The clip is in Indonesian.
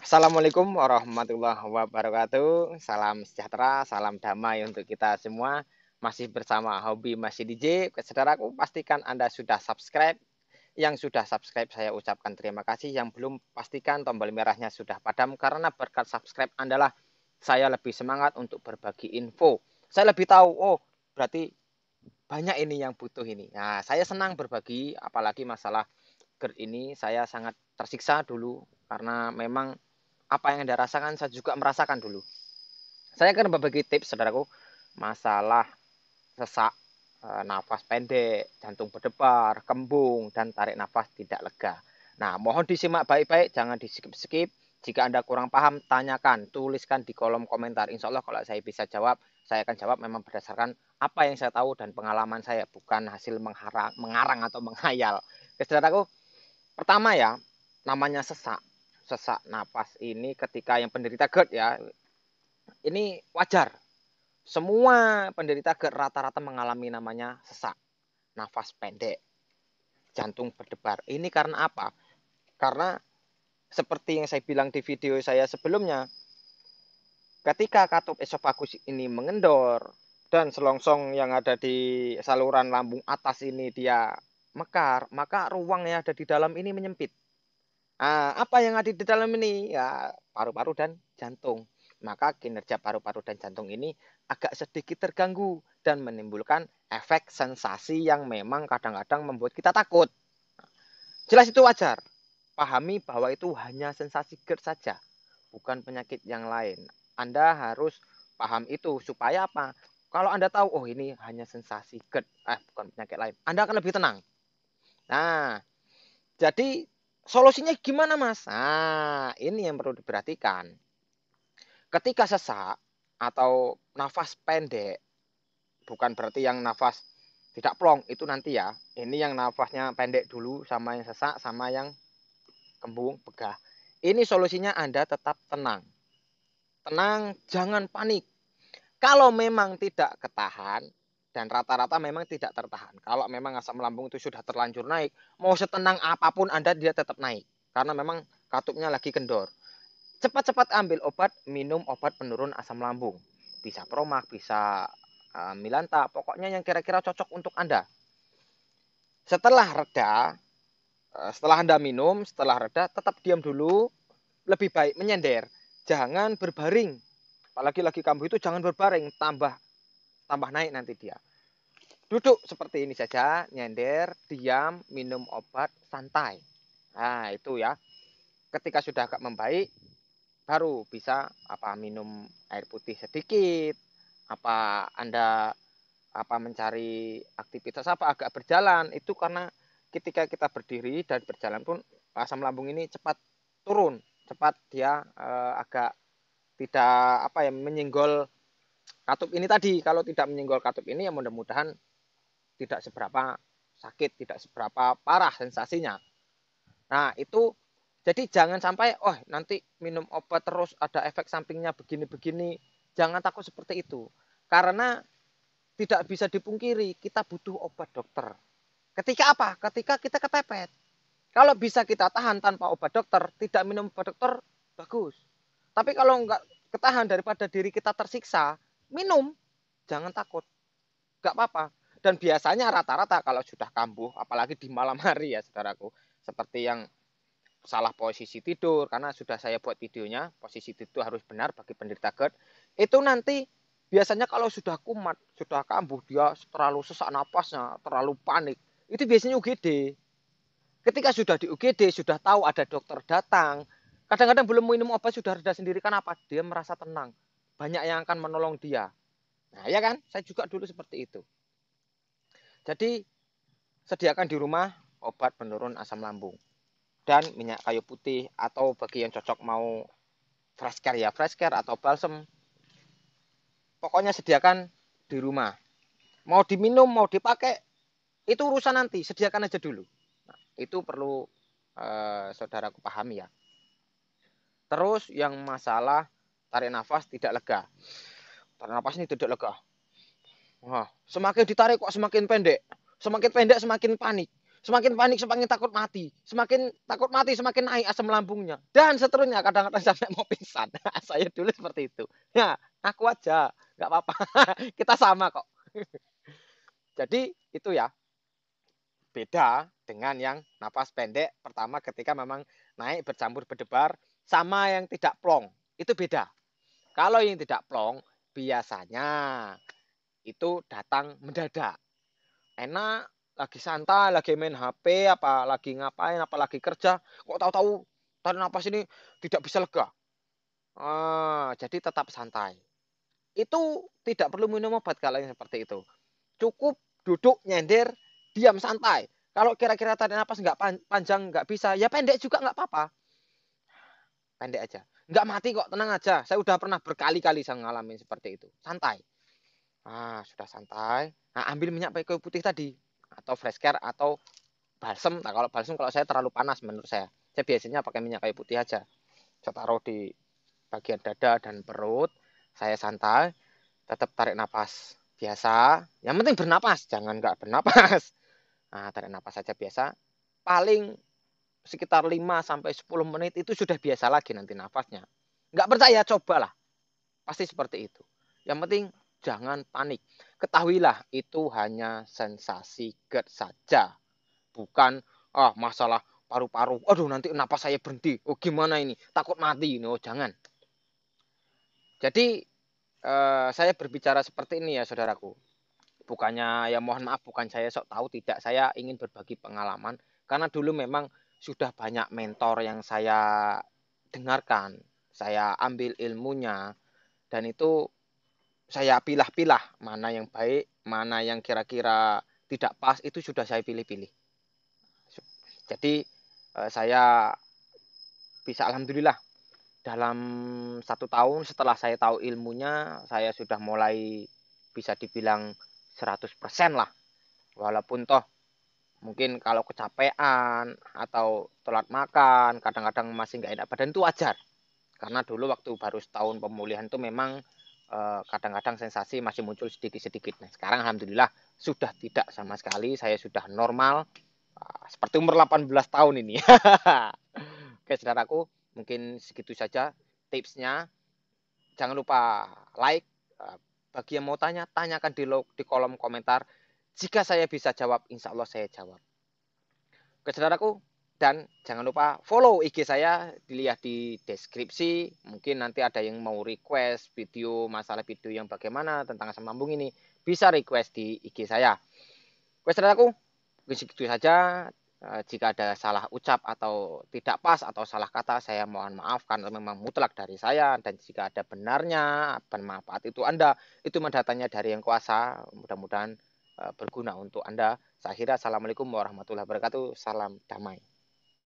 Assalamualaikum warahmatullahi wabarakatuh. Salam sejahtera, salam damai untuk kita semua. Masih bersama Hobi Masih DJ. Saudaraku, pastikan Anda sudah subscribe. Yang sudah subscribe saya ucapkan terima kasih. Yang belum, pastikan tombol merahnya sudah padam. Karena berkat subscribe Anda lah saya lebih semangat untuk berbagi info. Saya lebih tahu, oh berarti banyak ini yang butuh ini. Nah, saya senang berbagi, apalagi masalah GERD ini saya sangat tersiksa dulu karena memang apa yang Anda rasakan saya juga merasakan dulu. Saya akan berbagi tips saudaraku masalah sesak, nafas pendek, jantung berdebar, kembung, dan tarik nafas tidak lega. Nah, mohon disimak baik-baik, jangan di skip-skip. Jika Anda kurang paham, tanyakan, tuliskan di kolom komentar. Insya Allah kalau saya bisa jawab, saya akan jawab memang berdasarkan apa yang saya tahu dan pengalaman saya, bukan hasil mengarang atau menghayal. Oke, saudaraku, pertama ya, namanya sesak. Sesak nafas ini ketika yang penderita GERD ya, ini wajar. Semua penderita GERD rata-rata mengalami namanya sesak, nafas pendek, jantung berdebar. Ini karena apa? Karena seperti yang saya bilang di video saya sebelumnya, ketika katup esofagus ini mengendor dan selongsong yang ada di saluran lambung atas ini dia mekar, maka ruang yang ada di dalam ini menyempit. Nah, apa yang ada di dalam ini? Ya, paru-paru dan jantung. Maka kinerja paru-paru dan jantung ini agak sedikit terganggu dan menimbulkan efek sensasi yang memang kadang-kadang membuat kita takut. Jelas itu wajar. Pahami bahwa itu hanya sensasi GERD saja, bukan penyakit yang lain. Anda harus paham itu supaya apa? Kalau Anda tahu, oh ini hanya sensasi GERD, bukan penyakit lain, Anda akan lebih tenang. Nah, jadi solusinya gimana Mas? Nah, ini yang perlu diperhatikan. Ketika sesak atau nafas pendek, bukan berarti yang nafas tidak plong, itu nanti ya. Ini yang nafasnya pendek dulu, sama yang sesak, sama yang kembung, begah. Ini solusinya Anda tetap tenang. Tenang, jangan panik. Kalau memang tidak ketahan, dan rata-rata memang tidak tertahan. Kalau memang asam lambung itu sudah terlanjur naik, mau setenang apapun Anda dia tetap naik. Karena memang katupnya lagi kendor. Cepat-cepat ambil obat, minum obat penurun asam lambung. Bisa Promax, bisa Milanta, pokoknya yang kira-kira cocok untuk Anda. Setelah reda, setelah Anda minum, setelah reda, tetap diam dulu, lebih baik menyender. Jangan berbaring. Apalagi lagi kambuh itu jangan berbaring, tambah naik nanti dia. Duduk seperti ini saja, nyender, diam, minum obat, santai. Nah, itu ya. Ketika sudah agak membaik, baru bisa minum air putih sedikit, Anda mencari aktivitas agak berjalan. Itu karena ketika kita berdiri dan berjalan pun asam lambung ini cepat turun, cepat dia agak tidak menyenggol katup ini tadi. Kalau tidak menyenggol katup ini ya mudah-mudahan tidak seberapa sakit, tidak seberapa parah sensasinya. Nah, itu jadi jangan sampai nanti minum obat terus ada efek sampingnya begini-begini. Jangan takut seperti itu. Karena tidak bisa dipungkiri kita butuh obat dokter. Ketika apa? Ketika kita kepepet. Kalau bisa kita tahan tanpa obat dokter, tidak minum obat dokter, bagus. Tapi kalau nggak ketahan daripada diri kita tersiksa, minum. Jangan takut. Nggak apa-apa. Dan biasanya rata-rata kalau sudah kambuh, apalagi di malam hari ya saudaraku, seperti yang salah posisi tidur, karena sudah saya buat videonya, posisi tidur harus benar bagi penderita GERD, itu nanti biasanya kalau sudah kumat, sudah kambuh, dia terlalu sesak napasnya, terlalu panik, itu biasanya UGD. Ketika sudah di UGD, sudah tahu ada dokter datang, kadang-kadang belum minum obat sudah reda sendiri, kenapa? Dia merasa tenang, banyak yang akan menolong dia. Nah ya kan, saya juga dulu seperti itu. Jadi sediakan di rumah obat penurun asam lambung dan minyak kayu putih, atau bagi yang cocok mau fresh care ya fresh care atau balsem, pokoknya sediakan di rumah. Mau diminum mau dipakai itu urusan nanti, sediakan aja dulu. Nah, itu perlu saudaraku pahami ya. Terus yang masalah tarik nafas tidak lega, tarik nafas ini tidak lega. Wah, semakin ditarik kok semakin pendek semakin panik, Semakin panik, semakin takut mati. Semakin takut mati, semakin naik asam lambungnya. Dan seterusnya, kadang-kadang sampai mau pingsan. Saya dulu seperti itu. Ya, aku aja. Nggak apa-apa. Kita sama kok. Jadi, itu ya. Beda dengan yang napas pendek. Pertama ketika memang naik bercampur berdebar. Sama yang tidak plong. Itu beda. Kalau yang tidak plong, biasanya itu datang mendadak. Enak, lagi santai, lagi main HP, apa lagi ngapain, apa lagi kerja, kok tahu-tahu tarik napas ini tidak bisa lega. Jadi tetap santai. Itu tidak perlu minum obat kalau yang seperti itu. Cukup duduk nyender, diam santai. Kalau kira-kira tarik napas nggak panjang, nggak bisa, ya pendek juga nggak apa-apa. Pendek aja. Nggak mati kok, tenang aja. Saya udah pernah berkali-kali saya ngalamin seperti itu. Santai. Sudah santai. Nah, ambil minyak kayu putih tadi. Atau fresh care atau balsem. Nah, kalau balsem kalau saya terlalu panas menurut saya. Saya biasanya pakai minyak kayu putih aja. Saya taruh di bagian dada dan perut. Saya santai. Tetap tarik napas biasa. Yang penting bernapas. Jangan nggak bernapas. Nah, tarik napas saja biasa. Paling sekitar 5-10 menit itu sudah biasa lagi nanti nafasnya. Nggak percaya, cobalah. Pasti seperti itu. Yang penting jangan panik. Ketahuilah itu hanya sensasi GERD saja. Bukan masalah paru-paru. Aduh nanti napas saya berhenti. Oh gimana ini? Takut mati. Oh jangan. Jadi saya berbicara seperti ini ya saudaraku. Bukannya ya mohon maaf bukan saya sok tahu tidak. Saya ingin berbagi pengalaman. Karena dulu memang sudah banyak mentor yang saya dengarkan. Saya ambil ilmunya. Dan itu saya pilah-pilah mana yang baik, mana yang kira-kira tidak pas, itu sudah saya pilih-pilih. Jadi saya bisa alhamdulillah dalam 1 tahun setelah saya tahu ilmunya, saya sudah mulai bisa dibilang 100% lah. Walaupun toh mungkin kalau kecapean atau telat makan, kadang-kadang masih nggak enak badan itu wajar. Karena dulu waktu baru setahun pemulihan itu memang kadang-kadang sensasi masih muncul sedikit-sedikit. Nah, sekarang alhamdulillah sudah tidak sama sekali, saya sudah normal seperti umur 18 tahun ini. Oke, saudaraku, mungkin segitu saja tipsnya. Jangan lupa like. Bagi yang mau tanya, tanyakan di kolom komentar. Jika saya bisa jawab, insya Allah saya jawab. Oke, saudaraku, dan jangan lupa follow IG saya, dilihat di deskripsi. Mungkin nanti ada yang mau request video, masalah video yang bagaimana tentang asam lambung ini, bisa request di IG saya. Oke, saudaraku, begitu saja. Jika ada salah ucap atau tidak pas atau salah kata, saya mohon maaf karena memang mutlak dari saya. Dan jika ada benarnya, bermanfaat itu Anda, itu mendatangnya dari yang kuasa. Mudah-mudahan berguna untuk Anda. Saya akhiri, assalamualaikum warahmatullahi wabarakatuh. Salam damai.